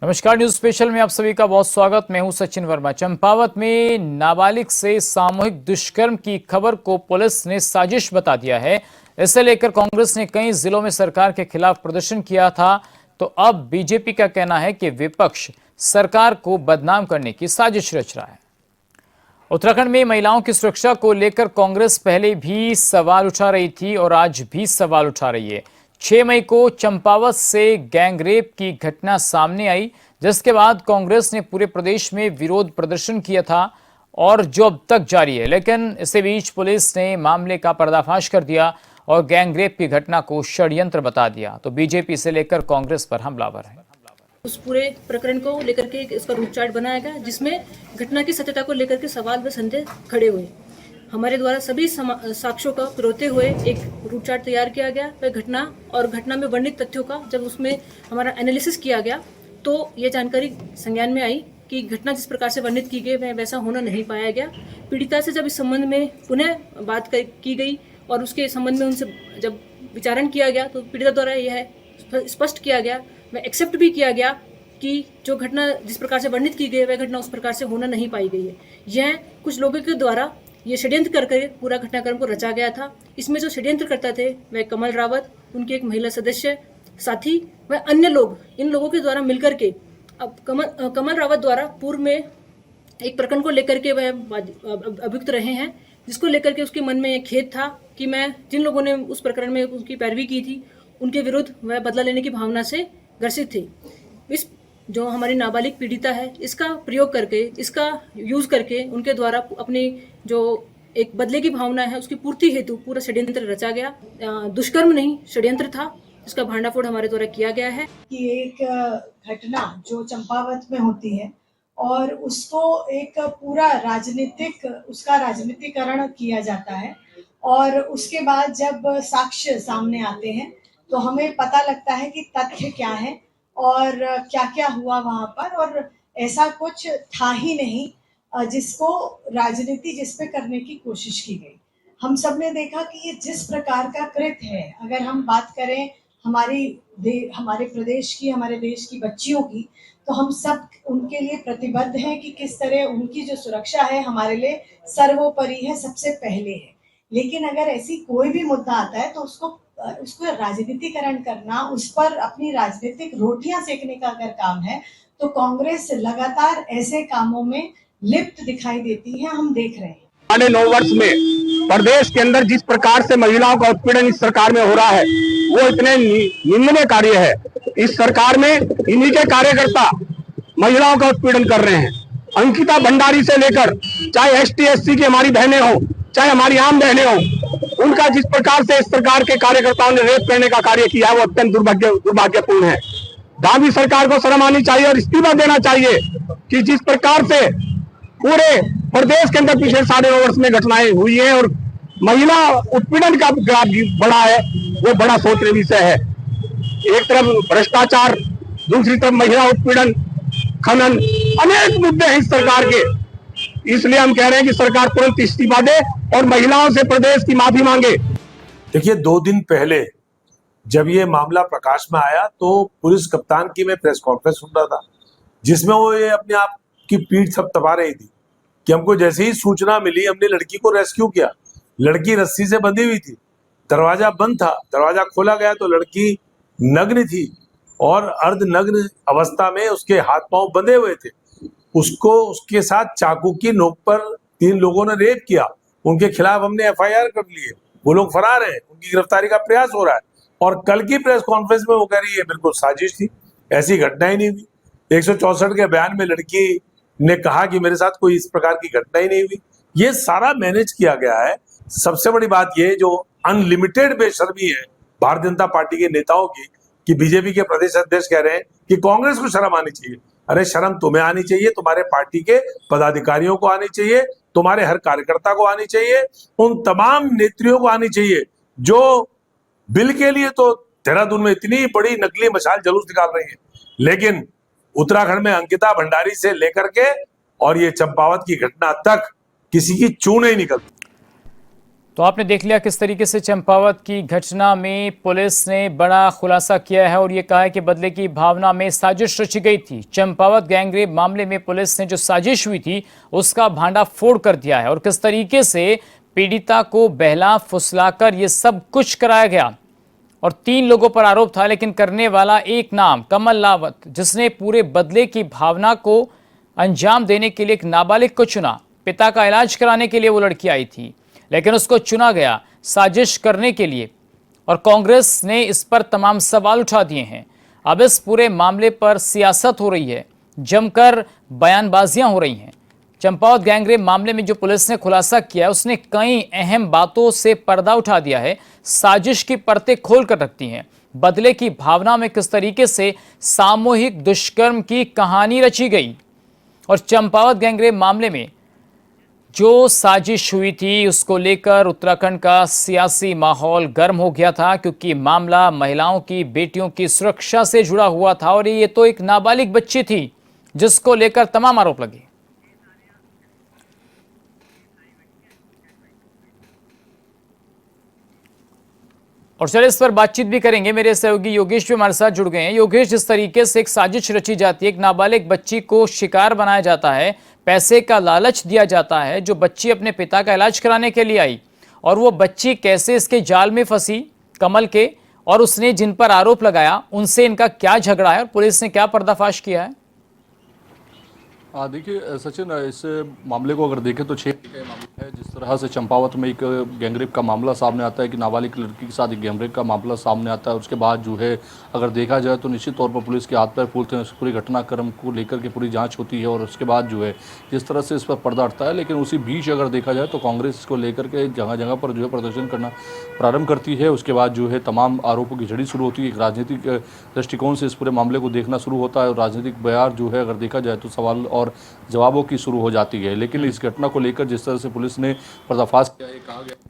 नमस्कार, news special में आप सभी का बहुत स्वागत। मैं हूं सचिन वर्मा। चंपावत में नाबालिग से सामूहिक दुष्कर्म की खबर को पुलिस ने साजिश बता दिया है। इसे लेकर कांग्रेस ने कई जिलों में सरकार के खिलाफ प्रदर्शन किया था, तो अब बीजेपी का कहना है कि विपक्ष सरकार को बदनाम करने की साजिश रच रहा है। उत्तराखंड में महिलाओं की सुरक्षा को लेकर कांग्रेस पहले भी सवाल उठा रही थी और आज भी सवाल उठा रही है। 6 मई को चंपावत से गैंगरेप की घटना सामने आई, जिसके बाद कांग्रेस ने पूरे प्रदेश में विरोध प्रदर्शन किया था और जो अब तक जारी है। लेकिन इसी बीच पुलिस ने मामले का पर्दाफाश कर दिया और गैंगरेप की घटना को षड्यंत्र बता दिया। तो बीजेपी से लेकर कांग्रेस पर हमलावर है। उस पूरे प्रकरण को लेकर के इसका रूट चार्ट बनाया गया, जिसमें घटना की सत्यता को लेकर के सवाल व संदेह खड़े हुए। हमारे द्वारा सभी साक्ष्यों का पिरोते हुए एक रूट चार्ट तैयार किया गया। वह घटना और घटना में वर्णित तथ्यों का जब उसमें हमारा एनालिसिस किया गया तो ये जानकारी संज्ञान में आई कि घटना जिस प्रकार से वर्णित की गई वह वैसा होना नहीं पाया गया। पीड़िता से जब इस संबंध में पुनः बात की गई और उसके संबंध में उनसे जब विचारण किया गया तो पीड़िता द्वारा यह स्पष्ट किया गया, वह एक्सेप्ट भी किया गया कि जो घटना जिस प्रकार से वर्णित की गई वह घटना उस प्रकार से होना नहीं पाई गई है। यह कुछ लोगों के द्वारा ये षड्यंत्र करके पूरा घटनाक्रम को रचा गया था। इसमें जो षड्यंत्र करता थे वह कमल रावत, उनकी एक महिला सदस्य, साथी व अन्य लोग, इन लोगों के द्वारा मिलकर के अब कमल रावत द्वारा पूर्व में एक प्रकरण को लेकर के वह अभियुक्त रहे हैं, जिसको लेकर के उसके मन में एक खेद था कि मैं जिन लोगों ने उस प्रकरण में उसकी पैरवी की थी उनके विरुद्ध वह बदला लेने की भावना से ग्रसित थे। इस जो हमारी नाबालिग पीड़िता है इसका प्रयोग करके, इसका यूज करके उनके द्वारा अपनी जो एक बदले की भावना है उसकी पूर्ति हेतु पूरा षड्यंत्र रचा गया। दुष्कर्म नहीं, षड्यंत्र था, इसका भांडाफोड़ हमारे द्वारा किया गया है। कि एक घटना जो चंपावत में होती है और उसको एक पूरा उसका राजनीतिकरण किया जाता है और उसके बाद जब साक्ष्य सामने आते हैं तो हमें पता लगता है कि तथ्य क्या है और क्या क्या हुआ वहां पर, और ऐसा कुछ था ही नहीं जिसको राजनीति जिस पे करने की कोशिश की गई। हम सब ने देखा कि ये जिस प्रकार का कृत्य है, अगर हम बात करें हमारे प्रदेश की, हमारे देश की बच्चियों की, तो हम सब उनके लिए प्रतिबद्ध हैं कि किस तरह उनकी जो सुरक्षा है हमारे लिए सर्वोपरि है, सबसे पहले है। लेकिन अगर ऐसी कोई भी मुद्दा आता है तो उसको राजनीतिकरण करना, उस पर अपनी राजनीतिक रोटियां सेकने का अगर काम है तो कांग्रेस लगातार ऐसे कामों में लिप्त दिखाई देती है, हम देख रहे हैं। आने 9 वर्ष में प्रदेश के अंदर जिस प्रकार से महिलाओं का उत्पीड़न इस सरकार में हो रहा है वो इतने निंदनीय कार्य है। इस सरकार में इन्हीं के कार्यकर्ता महिलाओं का उत्पीड़न कर रहे हैं। अंकिता भंडारी से लेकर चाहे ST SC की हमारी बहनें हो, चाहे हमारी आम बहनें हो, उनका जिस प्रकार से इस सरकार के कार्यकर्ताओं ने रेप करने का कार्य किया है वो अत्यंत दुर्भाग्यपूर्ण है। दावी सरकार को शर्म आनी चाहिए और इस्तीफा देना चाहिए कि जिस प्रकार से पूरे प्रदेश के अंदर पिछले 9.5 वर्ष में घटनाएं हुई है और महिला उत्पीड़न का ग्राफ बढ़ा है, वो बड़ा सोचने विषय है। एक तरफ भ्रष्टाचार, दूसरी तरफ महिला उत्पीड़न, खनन, अनेक मुद्दे हैं इस सरकार के। इसलिए हम कह रहे हैं कि सरकार तुरंत इस्तीफा दे और महिलाओं से प्रदेश की माफी मांगे। देखिए, 2 दिन पहले जब ये मामला प्रकाश में आया तो पुलिस कप्तान की मैं प्रेस कॉन्फ्रेंस सुन रहा था, जिसमें वो ये अपने आप की पीठ थपथपा रही थी कि हमको जैसे ही सूचना मिली हमने लड़की को रेस्क्यू किया। लड़की रस्सी से बंधी हुई थी, दरवाजा बंद था, दरवाजा खोला गया तो लड़की नग्न थी और अर्धनग्न अवस्था में उसके हाथ पांव बंधे हुए थे। उसको उसके साथ चाकू की नोक पर 3 लोगों ने रेप किया। उनके खिलाफ हमने FIR कर ली है, वो लोग फरार हैं, उनकी गिरफ्तारी का प्रयास हो रहा है। और कल की प्रेस कॉन्फ्रेंस में वो कह रही है बिल्कुल साजिश थी, ऐसी घटना ही नहीं हुई। 164 के बयान में लड़की ने कहा कि मेरे साथ कोई इस प्रकार की घटना ही नहीं हुई। ये सारा मैनेज किया गया है। सबसे बड़ी बात ये जो अनलिमिटेड बेशर्मी है भारतीय जनता पार्टी के नेताओं की कि बीजेपी के प्रदेश अध्यक्ष कह रहे हैं कि कांग्रेस को शर्म आनी चाहिए। अरे शर्म तुम्हें आनी चाहिए, तुम्हारे पार्टी के पदाधिकारियों को आनी चाहिए, तुम्हारे हर कार्यकर्ता को आनी चाहिए, उन तमाम नेत्रियों को आनी चाहिए जो बिल के लिए तो देहरादून में इतनी बड़ी नकली मशाल जुलूस निकाल रही है, लेकिन उत्तराखंड में अंकिता भंडारी से लेकर के और ये चंपावत की घटना तक किसी की चूं नहीं निकलती। तो आपने देख लिया किस तरीके से चंपावत की घटना में पुलिस ने बड़ा खुलासा किया है और ये कहा है कि बदले की भावना में साजिश रची गई थी। चंपावत गैंगरेप मामले में पुलिस ने जो साजिश हुई थी उसका भांडाफोड़ कर दिया है और किस तरीके से पीड़िता को बहला फुसलाकर ये सब कुछ कराया गया। और 3 लोगों पर आरोप था, लेकिन करने वाला एक नाम कमल रावत, जिसने पूरे बदले की भावना को अंजाम देने के लिए एक नाबालिग को चुना। पिता का इलाज कराने के लिए वो लड़की आई थी, लेकिन उसको चुना गया साजिश करने के लिए और कांग्रेस ने इस पर तमाम सवाल उठा दिए हैं। अब इस पूरे मामले पर सियासत हो रही है, जमकर बयानबाजियां हो रही हैं। चंपावत गैंगरेप मामले में जो पुलिस ने खुलासा किया है उसने कई अहम बातों से पर्दा उठा दिया है, साजिश की परतें खोल कर रखती हैं। बदले की भावना में किस तरीके से सामूहिक दुष्कर्म की कहानी रची गई और चंपावत गैंगरेप मामले में जो साजिश हुई थी उसको लेकर उत्तराखंड का सियासी माहौल गर्म हो गया था, क्योंकि मामला महिलाओं की, बेटियों की सुरक्षा से जुड़ा हुआ था और ये तो एक नाबालिग बच्ची थी जिसको लेकर तमाम आरोप लगे। और चलिए इस पर बातचीत भी करेंगे। मेरे सहयोगी योगेश भी हमारे साथ जुड़ गए हैं। योगेश, जिस तरीके से एक साजिश रची जाती है, एक नाबालिग बच्ची को शिकार बनाया जाता है, पैसे का लालच दिया जाता है, जो बच्ची अपने पिता का इलाज कराने के लिए आई और वो बच्ची कैसे इसके जाल में फंसी कमल के, और उसने जिन पर आरोप लगाया उनसे इनका क्या झगड़ा है और पुलिस ने क्या पर्दाफाश किया है? देखिए सचिन, इस मामले को अगर देखें तो 6 का मामला है। जिस तरह से चंपावत में एक गैंगरेप का मामला सामने आता है कि नाबालिग लड़की के साथ एक गैंगरेप का मामला सामने आता है, उसके बाद जो है अगर देखा जाए तो निश्चित तौर पर पुलिस के हाथ पैर फूलते हैं। उस पूरी घटनाक्रम को लेकर के पूरी जांच होती है और उसके बाद जो है जिस तरह से इस पर पर्दा हटता है। लेकिन उसी बीच अगर देखा जाए तो कांग्रेस इसको लेकर के जगह जगह पर जो है प्रदर्शन करना प्रारंभ करती है। उसके बाद जो है तमाम आरोपों की झड़ी शुरू होती है। एक राजनीतिक दृष्टिकोण से इस पूरे मामले को देखना शुरू होता है और राजनीतिक बयार जो है अगर देखा जाए तो सवाल और जवाबों की शुरू हो जाती है। लेकिन इस घटना को लेकर जिस तरह से पुलिस ने पर्दाफाश किया है, कहा गया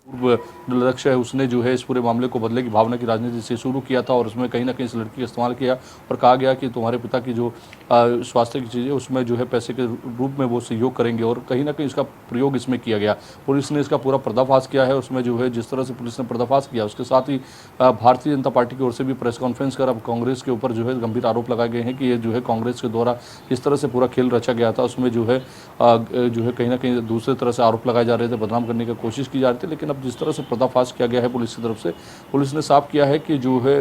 पूर्व दलाध्यक्ष है उसने जो है इस पूरे मामले को बदले की भावना की राजनीति से शुरू किया था और उसमें कहीं ना कहीं इस लड़की का इस्तेमाल किया और कहा गया कि तुम्हारे पिता की जो स्वास्थ्य की चीज़ें उसमें जो है पैसे के रूप में वो सहयोग करेंगे और कहीं ना कहीं इसका प्रयोग इसमें किया गया। पुलिस ने इसका पूरा पर्दाफाश किया है। उसमें जो है जिस तरह से पुलिस ने पर्दाफाश किया उसके साथ ही भारतीय जनता पार्टी की ओर से भी प्रेस कॉन्फ्रेंस कर अब कांग्रेस के ऊपर जो है गंभीर आरोप लगाए गए हैं कि ये जो है कांग्रेस के द्वारा इस तरह से पूरा खेल रचा गया था। उसमें जो है कहीं ना कहीं दूसरी तरह से आरोप लगाए जा रहे थे, बदनाम करने की कोशिश की जा रही थी। लेकिन अब जिस तरह से पर्दाफाश किया गया है पुलिस की तरफ से, पुलिस ने साफ किया है कि जो है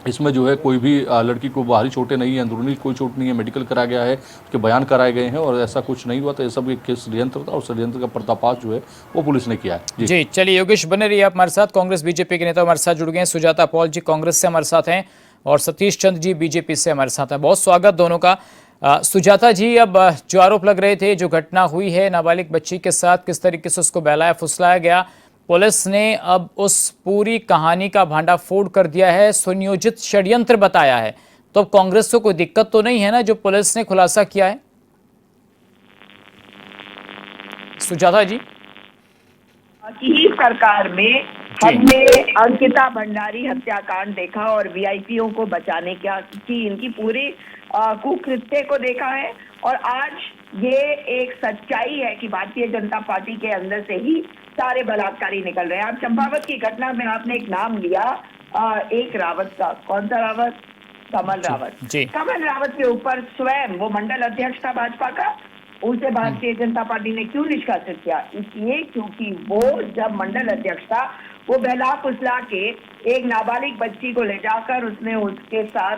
इसमें जो है कोई भी लड़की को बाहरी चोटें नहीं है, अंदरूनी कोई चोट नहीं है, मेडिकल कराया गया है, उसके बयान कराए गए हैं और ऐसा कुछ नहीं हुआ। तो ये सब एक षड्यंत्र था और षड्यंत्र का पर्दाफाश जो है वो पुलिस ने किया है। जी चलिए योगेश बने रहिए आप हमारे साथ। कांग्रेस बीजेपी के नेता हमारे साथ जुड़ गए हैं। सुजाता पॉल जी कांग्रेस से हमारे साथ हैं और सतीश चंद्र जी बीजेपी से हमारे साथ हैं। बहुत स्वागत दोनों का। सुजाता जी, अब जो आरोप लग रहे थे, जो घटना हुई है नाबालिग बच्ची के साथ, किस तरीके से उसको बहलाया फुसलाया गया, पुलिस ने अब उस पूरी कहानी का भांडाफोड़ कर दिया है, सुनियोजित षड्यंत्र बताया है, तो अब कांग्रेस को कोई दिक्कत तो नहीं है ना जो पुलिस ने खुलासा किया है? सुजाता जी, की सरकार में हमने अंकिता भंडारी हत्याकांड देखा और वीआईपीओ को बचाने की इनकी पूरी कुकृत्य को देखा है और आज ये एक सच्चाई है कि भारतीय जनता पार्टी के अंदर से ही सारे बलात्कारी निकल रहे हैं। आप चंपावत की घटना में आपने एक नाम लिया, एक रावत का, कौन सा रावत? कमल रावत। कमल रावत के ऊपर स्वयं वो मंडल अध्यक्ष था भाजपा का, उसे भारतीय जनता पार्टी ने क्यों निष्कासित किया? इसलिए क्योंकि वो जब मंडल अध्यक्ष था वो बहला फुसला के एक नाबालिग बच्ची को ले जाकर उसने उसके साथ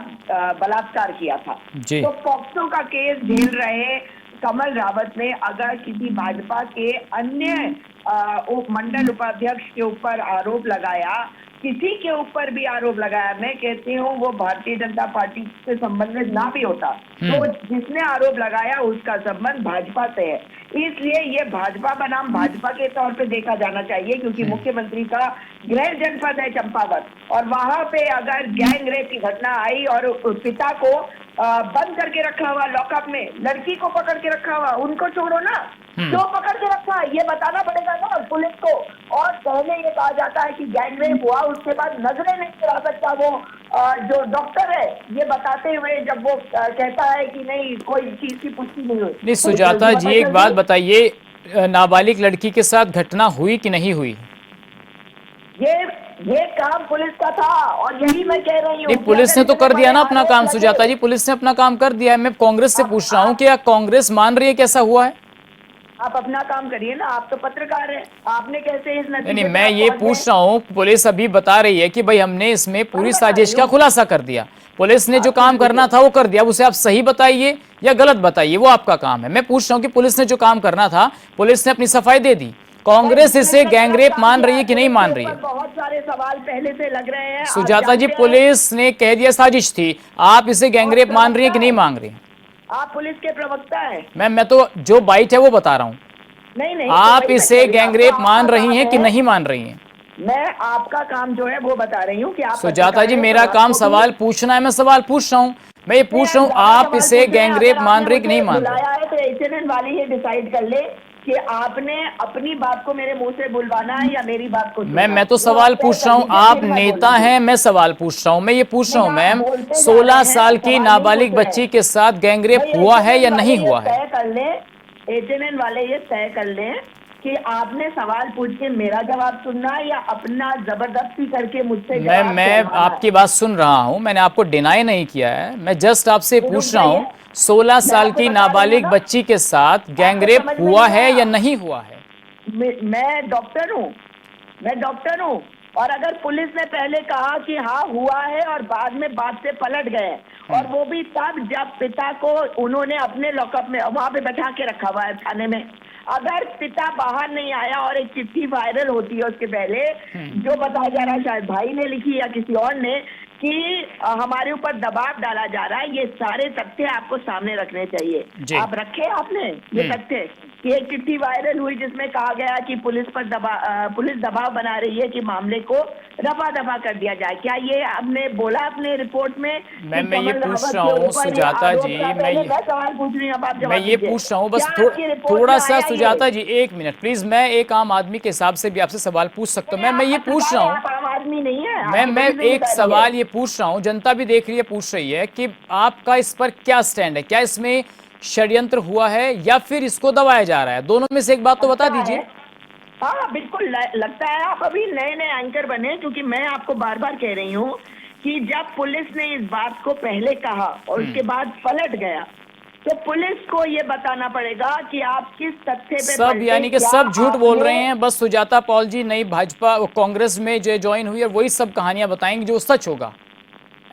बलात्कार किया था। तो पॉक्सो का केस झेल रहे कमल रावत ने अगर किसी भाजपा के अन्य मंडल उपाध्यक्ष के ऊपर आरोप लगाया, किसी के ऊपर भी आरोप लगाया, मैं कहती हूँ वो भारतीय जनता पार्टी से संबंधित ना भी होता तो जिसने आरोप लगाया उसका संबंध भाजपा से है। इसलिए ये भाजपा बनाम भाजपा के तौर पे देखा जाना चाहिए क्योंकि मुख्यमंत्री का गृह जनपद है चंपावत और वहां पे अगर गैंग रेप की घटना आई और पिता को बंद करके रखा हुआ लॉकअप में, लड़की को पकड़ के रखा हुआ, उनको छोड़ो ना, क्यों पकड़ के रखा ये बताना पड़ेगा ना पुलिस को। और पहले ये कहा जाता है कि गैंग रेप हुआ उसके बाद नजरें नहीं चला सकता वो जो डॉक्टर है, ये बताते हुए जब वो कहता है कि नहीं कोई चीज की पुष्टि नहीं हुई। नहीं सुजाता जी, एक बात बताइए, नाबालिग लड़की के साथ घटना हुई कि नहीं हुई? ये काम पुलिस का था और यही मैं कह रही हूँ। नहीं, पुलिस ने तो कर दिया ना अपना काम सुजाता जी, पुलिस ने अपना काम कर दिया है। मैं कांग्रेस से पूछ रहा हूँ कि क्या कांग्रेस मान रही है कैसा हुआ है? आप अपना काम करिए ना, आप तो पत्रकार हैं, आपने कैसे इस नतीजे नहीं, पे मैं आप ये पहुंच गए? पूछ रहा हूँ, पुलिस अभी बता रही है कि भाई हमने इसमें पूरी साजिश का खुलासा कर दिया, पुलिस ने जो काम करना था वो कर दिया। अब उसे आप सही बताइए या गलत बताइए, वो आपका काम है। मैं पूछ रहा हूँ कि पुलिस ने जो काम करना था, पुलिस ने अपनी सफाई दे दी। कांग्रेस इसे गैंगरेप मान रही है कि नहीं मान रही है? बहुत सारे सवाल पहले से लग रहे हैं। आप सुजाता जी, जानते हैं, पुलिस ने कह दिया साजिश थी, आप इसे गैंगरेप मान रही है कि नहीं मान रही है? आप पुलिस के प्रवक्ता हैं। मैं तो जो बाइट है वो बता रहा हूँ। नहीं नहीं, आप तो वही इसे मैं कह रही हूँ, गैंगरेप आपका मान रही काम हैं कि है। नहीं मान रही हैं? मैं आपका काम जो है वो बता रही हूँ कि आप सुजाता पत्रकार जी, हैं, मेरा तो काम आपको भी- सवाल पूछना है, मैं सवाल पूछ रहा हूँ। मैं ये पूछ रहा हूँ, आप इसे गैंगरेप मान रहे कि नहीं मान रहे? बुलाया है तो एचएनएन वाले ही डिसाइड कर ले कि आपने अपनी बात को मेरे मुंह से बुलवाना है या मेरी बात को सुनना है। मैं तो वो सवाल आप तय पूछ कर रहा हूँ, लीजिए, आप फिर मैं नेता बोलूंगी। हैं, मैं सवाल पूछ रहा हूँ। मैं ये पूछ रहा हूँ नहीं, आप मैम, बोलते जा 16 रहे हैं, साल की सवाल नहीं नाबालिग पूछ रहे बच्ची हैं। के साथ गैंगरेप भाई, हुआ है या HNN नहीं वाले हुआ ये है? तय कर ले, एचएनएन वाले ये तय कर ले कि आपने सवाल पूछ के मेरा जवाब सुनना है या अपना जबरदस्ती करके मुझसे जवाब मैं चलवाना है। आपकी बात सुन रहा हूँ, मैंने आपको डिनाई नहीं किया है, मैं जस्ट आपसे फिर रुक पूछ रहा हूँ, जाइए। 16 मैं साल आपको की बता रही हूँ नाबालिग ना, बच्ची के साथ गैंगरेप समझ में हुआ नहीं है आया। या नहीं हुआ है? मैं डॉक्टर हूँ, मैं डॉक्टर हूँ। और अगर पुलिस ने पहले कहा कि हाँ हुआ है और बाद में बात से पलट गए, और वो भी तब जब पिता को उन्होंने अपने लॉकअप में वहां पे बैठा के रखा हुआ है थाने में, अगर पिता बाहर नहीं आया और एक चिट्ठी वायरल होती है उसके पहले, जो बताया जा रहा है शायद भाई ने लिखी या किसी और ने, कि हमारे ऊपर दबाव डाला जा रहा है, ये सारे तथ्य आपको सामने रखने जी। चाहिए। आप रखे आपने ये तथ्य कि एक चिट्ठी वायरल हुई जिसमें कहा गया कि पुलिस दबाव बना रही है कि मामले को रफा दफा कर दिया जाए। क्या ये आपने बोला अपने रिपोर्ट में? मैं कि ये कमल पूछ रावत रहा के हूँ ऊपर ये सुजाता आरोप जी, था? पहले मैं सवाल पूछ रही हूँ, अब आप मैं जवाब ये दीजिए। पूछ रहा हूँ, बस क्या आपकी रिपोर्ट थोड़ा में सा आया ये? सुजाता जी, एक मिनट प्लीज, मैं एक आम आदमी के हिसाब से भी आपसे सवाल पूछ सकता हूँ। मैं ये पूछ रहा हूँ, आप आम आदमी नहीं है, मैं आपकी बड़ी एक जिम्मेदारी सवाल है। ये पूछ रहा हूँ, जनता भी देख रही है, पूछ रही है कि आपका इस पर क्या स्टैंड है? क्या इसमें षड्यंत्र हुआ है या फिर इसको दबाया जा रहा है? दोनों में से एक बात तो बता लगता दीजिए। है, हाँ बिल्कुल लगता है आप अभी नए नए एंकर बने, क्योंकि मैं आपको बार बार कह रही हूँ कि जब पुलिस ने इस बात को पहले कहा और उसके बाद पलट गया, तो पुलिस को ये बताना पड़ेगा कि आप किस तथ्य पे सब पलटे। यानी कि क्या सब झूठ बोल आपने- रहे हैं, बस सुजाता पॉल जी नई भाजपा कांग्रेस में जो ज्वाइन हुई है वही सब कहानियां बताएंगी जो सच होगा।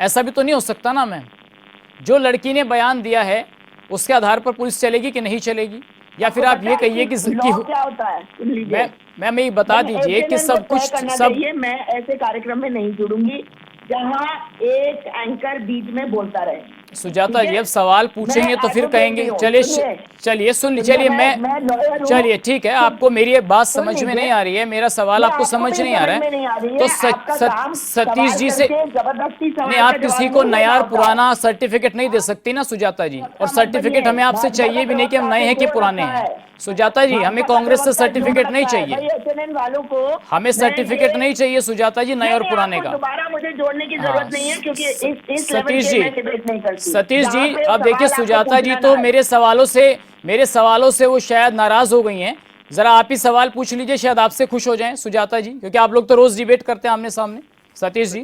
ऐसा भी तो नहीं हो सकता ना मैम, जो लड़की ने बयान दिया है उसके आधार पर पुलिस चलेगी कि नहीं चलेगी? या फिर आप ये कहिए कि लॉ क्या होता है सुन लीजिए। मैम ये बता दीजिए कि सब कुछ करना सब चाहिए। मैं ऐसे कार्यक्रम में नहीं जुड़ूंगी जहां एक एंकर बीच में बोलता रहे। सुजाता ठीक जी, है? अब सवाल पूछेंगे मैं तो फिर advocate कहेंगे, भी हूँ, चलिए सुनिए। चलिए सुन सुनिए, चलिए मैं lawyer हूँ। चलिए ठीक है, आपको मेरी ये बात समझ में लीजिए। नहीं आ रही है, मेरा सवाल आपको समझ भी नहीं आ रहा समझ में नहीं आ है, रही तो है। आपका काम सतीश सवाल जी से करके जबरदस्ती सवाल नहीं, का आप जवाब किसी को नहीं नया देना और होता है। पुराना सर्टिफिकेट नहीं दे सकती ना सुजाता जी, और सर्टिफिकेट हमें आपसे चाहिए भी नहीं कि हम नए हैं कि पुराने हैं। सुजाता जी, हमें कांग्रेस से सर्टिफिकेट नहीं चाहिए, एचएनएन वालों को हमें सर्टिफिकेट नहीं चाहिए सुजाता जी नए और पुराने का। दोबारा मुझे जोड़ने की हाँ, जरूरत नहीं है, क्योंकि इस लेवल सतीश के जी, मैं डिबेट नहीं करती। सतीश जहाँ जी, पे अब देखिए सवाल आपको सुजाता जी पूछना तो ना है। मेरे सवालों से वो शायद नाराज हो गई हैं। जरा आप ही सवाल पूछ लीजिए, शायद आपसे खुश हो जाएं सुजाता जी, क्योंकि आप लोग तो रोज डिबेट करते हैं आमने सामने। सतीश जी,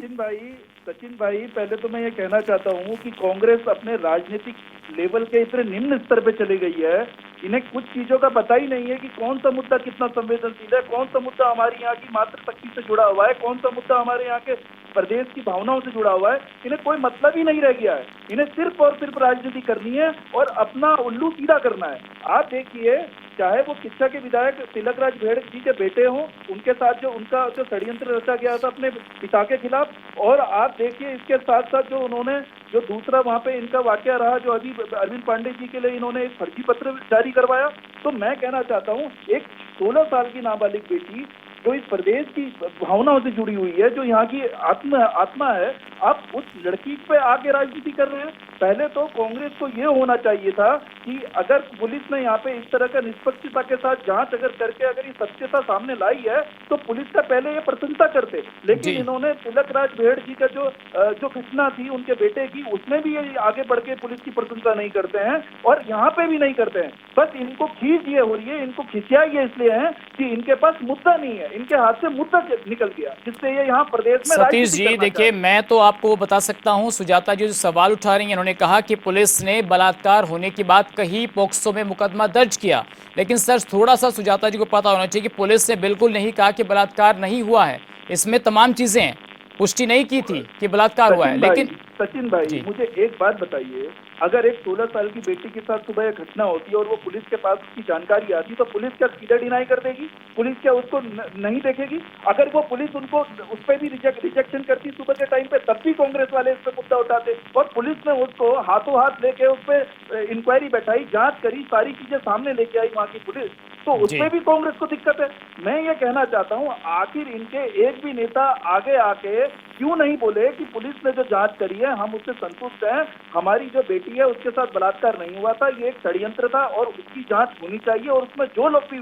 सचिन भाई, पहले तो मैं ये कहना चाहता हूँ कि कांग्रेस अपने राजनीतिक लेवल के इतने निम्न स्तर पे चली गई है, इन्हें कुछ चीजों का पता ही नहीं है कि कौन सा मुद्दा कितना संवेदनशील है, कौन सा मुद्दा हमारी यहाँ की मातृशक्ति से जुड़ा हुआ है, कौन सा मुद्दा हमारे यहाँ के प्रदेश की भावनाओं से जुड़ा हुआ है। इन्हें कोई मतलब ही नहीं रह गया है। इन्हें सिर्फ और सिर्फ राजनीति करनी है और अपना उल्लू सीधा करना है। आप देखिए, चाहे वो किच्छा के विधायक तिलक राज भेड़ जी के बेटे हों, उनके साथ जो उनका जो षड्यंत्र रचा गया था अपने पिता के खिलाफ, और आप देखिए इसके साथ साथ जो उन्होंने जो दूसरा वहां पे इनका वाकया रहा, जो अभी अरविंद पांडे जी के लिए इन्होंने एक फर्जी पत्र जारी करवाया। तो मैं कहना चाहता हूँ, एक 16 साल की नाबालिग बेटी जो इस प्रदेश की भावनाओं से जुड़ी हुई है, जो यहाँ की आत्मा है, आप उस लड़की पे आके राजनीति कर रहे हैं। पहले तो कांग्रेस को ये होना चाहिए था कि अगर पुलिस ने यहाँ पे इस तरह का निष्पक्षता के साथ जांच अगर करके अगर ये सत्यता सामने लाई है तो पुलिस का पहले ये प्रशंसा करते, लेकिन इन्होंने तिलक राज भेड़ जी का जो घटना थी उनके बेटे की, उसमें भी ये आगे बढ़ के पुलिस की प्रशंसा नहीं करते हैं और यहाँ पे भी नहीं करते हैं। बस इनको खींच ये हो रही है, इनको खिंचाई ये इसलिए है कि इनके पास मुद्दा नहीं है, इनके हाथ से मुद्दा निकल गया, जिससे ये यहाँ प्रदेश में सतीश जी देखिए, मैं तो आपको वो बता सकता हूं, सुजाता जी जो सवाल उठा रही हैं, उन्होंने कहा कि पुलिस ने बलात्कार होने की बात कही, पोक्सो में मुकदमा दर्ज किया, लेकिन सर थोड़ा सा सुजाता जी को पता होना चाहिए कि पुलिस ने बिल्कुल नहीं कहा कि बलात्कार नहीं हुआ है। इसमें तमाम चीजें हैं, पुष्टि नहीं की थी कि बलात्कार हुआ है। लेकिन सचिन भाई मुझे एक बात बताइए, अगर एक 16 साल की बेटी के साथ सुबह एक घटना होती है और वो पुलिस के पास उसकी जानकारी आती तो पुलिस क्या सीधा डिनाई कर देगी? पुलिस क्या उसको नहीं देखेगी? अगर वो पुलिस उनको उस पर भी रिजेक्शन करती सुबह के टाइम पे, तब भी कांग्रेस वाले इस पे मुद्दा उठाते और पुलिस ने उसको हाथों हाथ लेके उस पर इंक्वायरी बैठाई, जांच करी, सारी चीजें सामने लेके आई वहां की पुलिस, तो उसमें भी कांग्रेस को दिक्कत है। मैं ये कहना चाहता हूँ, आखिर इनके एक भी नेता आगे आके क्यों नहीं बोले कि पुलिस ने जो जांच करी है हम उससे संतुष्ट हैं, हमारी जो बेटी है उसके साथ बलात्कार नहीं हुआ था, ये एक षड्यंत्र था और उसकी जांच होनी चाहिए और उसमें जो लोग भी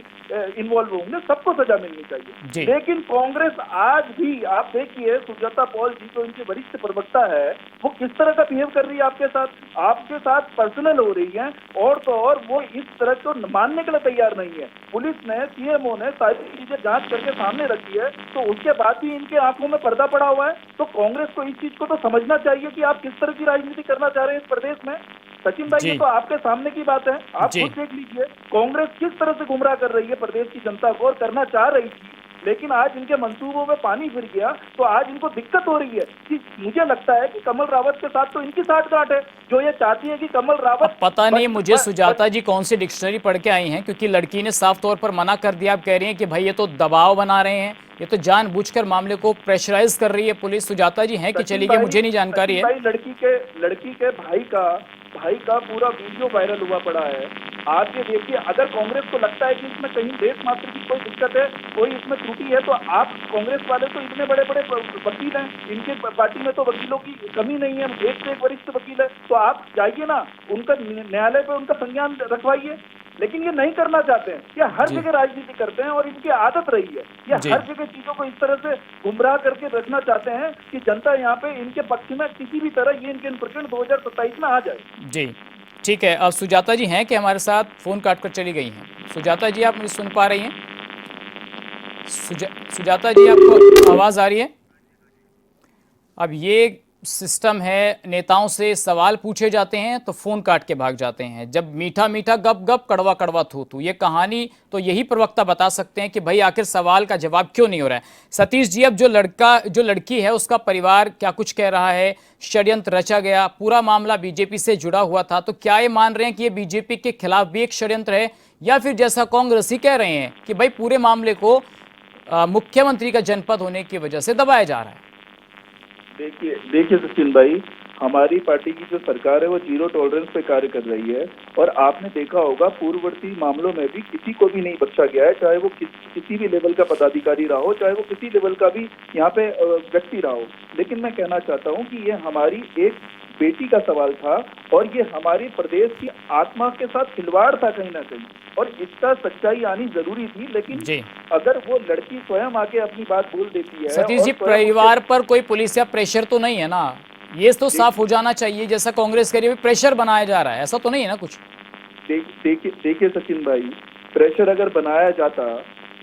इन्वॉल्व होंगे सबको सजा मिलनी चाहिए। लेकिन कांग्रेस आज भी, आप देखिए सुजाता पॉल जी जो इनके वरिष्ठ प्रवक्ता है, वो किस तरह का बिहेव कर रही है आपके साथ पर्सनल हो रही है, और तो और वो इस तरह को मानने के लिए तैयार नहीं है। पुलिस ने, सीएमओ ने सारी चीजें जांच करके सामने रखी है, तो उसके बाद भी इनके आंखों में पर्दा पड़ा हुआ है। तो कांग्रेस को इस चीज को तो समझना चाहिए कि आप किस तरह की राजनीति करना चाह रहे हैं इस प्रदेश में। सचिन भाई ये तो आपके सामने की बात है, आप खुद देख लीजिए कांग्रेस किस तरह से गुमराह कर रही है प्रदेश की जनता को, और करना चाह रही थी, लेकिन आज इनके मंसूबों में पानी फिर गया तो आज इनको दिक्कत हो रही है। कि मुझे लगता है कि कमल रावत के साथ तो इनकी साठगांठ है, जो ये चाहती है कि कमल रावत, पता नहीं मुझे सुजाता जी कौन सी डिक्शनरी पढ़ के आई हैं, क्योंकि लड़की ने साफ तौर पर मना कर दिया। आप कह रही हैं कि भाई ये तो दबाव बना रहे हैं, ये तो जानबूझकर मामले को प्रेशराइज कर रही है पुलिस। सुजाता जी हैं कि चली गई, मुझे नहीं जानकारी है। लड़की के भाई का पूरा वीडियो वायरल हुआ पड़ा है। आप ये देखिए, अगर कांग्रेस को लगता है कि इसमें कहीं देश मात्र की कोई दिक्कत है, कोई इसमें त्रुटि है, तो आप कांग्रेस वाले तो इतने बड़े बड़े वकील हैं, इनके पार्टी में तो वकीलों की कमी नहीं है, एक से एक वरिष्ठ वकील है, तो आप जाइए ना, उनका न्यायालय पे उनका संज्ञान रखवाइए। लेकिन ये नहीं करना चाहते हैं, ये हर जगह राजनीति करते हैं और इनकी आदत रही है, ये हर जगह चीजों को इस तरह से गुमराह करके रखना चाहते हैं कि जनता यहाँ पे इनके पक्ष में किसी भी तरह ये इनके प्रकरण 2027 में आ जाए। जी ठीक है। अब सुजाता जी हैं कि हमारे साथ फोन काट कर चली गई हैं। सुजाता जी आप मुझे सुन पा रही हैं? सुजाता जी आपको आवाज आ रही है? अब ये सिस्टम है, नेताओं से सवाल पूछे जाते हैं तो फोन काट के भाग जाते हैं। जब मीठा मीठा गप गप, कड़वा कड़वा थू थू, ये कहानी तो यही प्रवक्ता बता सकते हैं कि भाई आखिर सवाल का जवाब क्यों नहीं हो रहा है। सतीश जी, अब जो लड़की है उसका परिवार क्या कुछ कह रहा है? षड्यंत्र रचा गया, पूरा मामला बीजेपी से जुड़ा हुआ था, तो क्या ये मान रहे हैं कि ये बीजेपी के खिलाफ भी एक षड्यंत्र है, या फिर जैसा कांग्रेस ही कह रहे हैं कि भाई पूरे मामले को मुख्यमंत्री का जनपद होने की वजह से दबाया जा रहा है? देखिए सचिन भाई, हमारी पार्टी की जो सरकार है वो जीरो टॉलरेंस पे कार्य कर रही है, और आपने देखा होगा पूर्ववर्ती मामलों में भी किसी को भी नहीं बख्शा गया है, चाहे वो किसी भी लेवल का पदाधिकारी रहा हो, चाहे वो किसी लेवल का भी यहाँ पे व्यक्ति रहा हो। लेकिन मैं कहना चाहता हूँ कि ये हमारी एक बेटी का सवाल था और ये हमारे प्रदेश की आत्मा के साथ खिलवाड़ था कहीं ना कहीं, और इसका सच्चाई आनी जरूरी थी। लेकिन अगर वो लड़की स्वयं आके अपनी बात बोल देती है। सतीश जी, परिवार पर कोई पुलिस या प्रेशर तो नहीं है ना? ये तो साफ हो जाना चाहिए, जैसा कांग्रेस कह रही है प्रेशर बनाया जा रहा है, ऐसा तो नहीं है ना कुछ? देखिए सचिन भाई, प्रेशर अगर बनाया जाता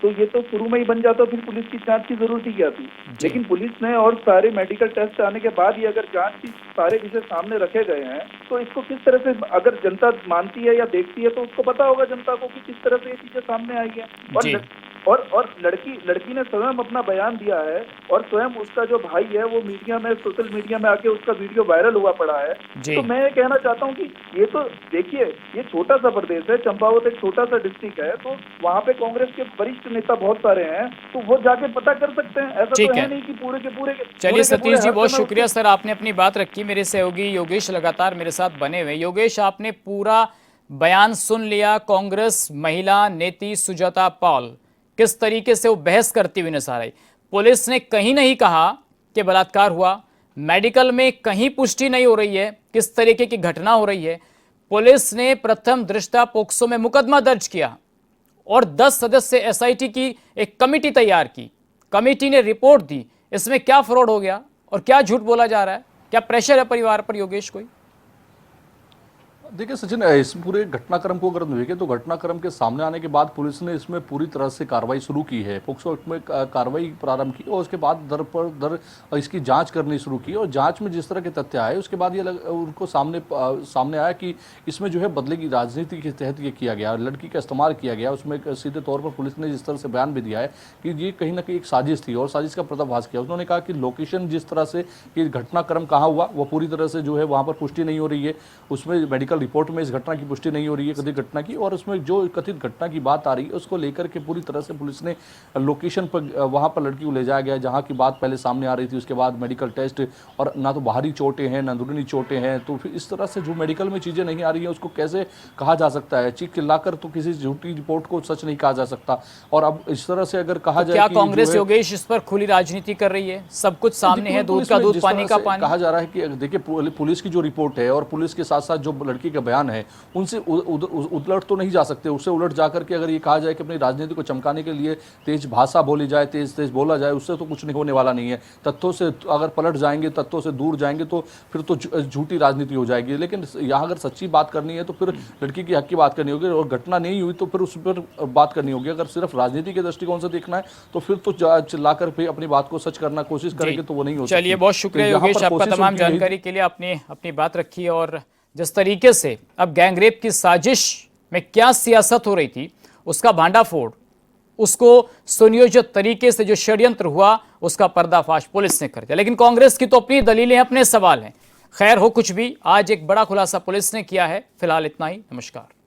तो ये तो शुरू में ही बन जाता, फिर पुलिस की जांच की जरूरत ही क्या थी? लेकिन पुलिस ने और सारे मेडिकल टेस्ट आने के बाद ही अगर जांच की सारे विषय सामने रखे गए हैं, तो इसको किस तरह से अगर जनता मानती है या देखती है तो उसको पता होगा जनता को कि किस तरह से ये चीजें सामने आई है। और लड़की ने स्वयं अपना बयान दिया है, और स्वयं उसका जो भाई है वो मीडिया में, सोशल मीडिया में आके उसका वीडियो वायरल हुआ पड़ा है। तो मैं ये कहना चाहता हूँ कि ये तो देखिए, ये छोटा सा प्रदेश है, चंपावत एक छोटा सा डिस्ट्रिक्ट है, तो वहाँ पे कांग्रेस के वरिष्ठ नेता बहुत सारे हैं, तो वो जाके पता कर सकते हैं। ऐसा तो है नहीं कि पूरे के पूरे। चलिए सतीश जी, बहुत शुक्रिया सर, आपने अपनी बात रखी। मेरे सहयोगी योगेश लगातार मेरे साथ बने हुए। योगेश, आपने पूरा बयान सुन लिया। कांग्रेस महिला नेत्री सुजाता पॉल किस तरीके से वो बहस करती हुई नजर आई। पुलिस ने कहीं नहीं कहा कि बलात्कार हुआ, मेडिकल में कहीं पुष्टि नहीं हो रही है किस तरीके की घटना हो रही है। पुलिस ने प्रथम दृष्टया पोक्सो में मुकदमा दर्ज किया और 10 सदस्य एसआईटी की एक कमेटी तैयार की। कमेटी ने रिपोर्ट दी। इसमें क्या फ्रॉड हो गया और क्या झूठ बोला जा रहा है, क्या प्रेशर है परिवार पर योगेश कोई? देखिए सचिन, इस पूरे घटनाक्रम को अगर देखें तो घटनाक्रम के सामने आने के बाद पुलिस ने इसमें पूरी तरह से कार्रवाई शुरू की है। पोक्सो एक्ट में कार्रवाई प्रारंभ की और उसके बाद दर पर दर इसकी जांच करनी शुरू की और जांच में जिस तरह के तथ्य आए उसके बाद ये उनको सामने आया कि इसमें जो है बदले की राजनीति के तहत ये किया गया, लड़की का इस्तेमाल किया गया। उसमें सीधे तौर पर पुलिस ने जिस तरह से बयान भी दिया है कि ये कहीं ना कहीं एक साजिश थी और साजिश का पर्दाफाश किया। उन्होंने कहा कि लोकेशन जिस तरह से कि घटनाक्रम कहाँ हुआ वो पूरी तरह से जो है वहाँ पर पुष्टि नहीं हो रही है। उसमें मेडिकल रिपोर्ट में इस घटना की पुष्टि नहीं हो रही है कथित घटना की, और उसमें जो कथित घटना की बात आ रही है उसको लेकर के पूरी तरह से पुलिस ने लोकेशन पर वहां पर लड़की को ले जाया गया जहां की बात पहले सामने आ रही थी। उसके बाद मेडिकल टेस्ट और ना तो बाहरी चोटें हैं ना अंदरूनी चोटें हैं, तो फिर इस तरह से जो मेडिकल में चीज़ें नहीं आ रही हैं उसको कैसे कहा जा सकता है? चीख चिल्लाकर तो किसी झूठी रिपोर्ट को सच नहीं कहा जा सकता। और अब इस तरह से अगर कहा जाए क्या कांग्रेस योगेश इस पर खुली राजनीति कर रही है? सब कुछ सामने है, दूध का दूध पानी का पानी। कहा जा रहा है कि देखिए पुलिस की जो रिपोर्ट है और पुलिस के साथ साथ जो लड़की का बयान है उनसे उलट तो नहीं जा सकते। उससे उलट जाकर के अगर ये कहा जाए कि अपनी राजनीति को चमकाने के लिए तेज भाषा बोली जाए, तेज बोला जाए, उससे तो कुछ नहीं होने वाला नहीं है। तथ्यों से अगर पलट जाएंगे, तथ्यों से दूर जाएंगे तो फिर तो झूठी राजनीति हो जाएगी। लेकिन यहाँ अगर सच्ची बात करनी है तो फिर लड़की की हक की बात करनी होगी और घटना नहीं हुई तो फिर उस पर बात करनी होगी। अगर सिर्फ राजनीति के दृष्टिकोण से देखना है तो फिर तो चिल्लाकर फिर अपनी बात को सच करना कोशिश करेंगे तो वो नहीं हो सकती। चलिए, बहुत शुक्रिया योगेश आपका तमाम जानकारी के लिए। अपनी बात रखी और जिस तरीके से अब गैंगरेप की साजिश में क्या सियासत हो रही थी उसका भांडाफोड़, उसको सुनियोजित तरीके से जो षड्यंत्र हुआ उसका पर्दाफाश पुलिस ने कर दिया। लेकिन कांग्रेस की तो अपनी दलीलें, अपने सवाल हैं। खैर हो कुछ भी, आज एक बड़ा खुलासा पुलिस ने किया है। फिलहाल इतना ही। नमस्कार।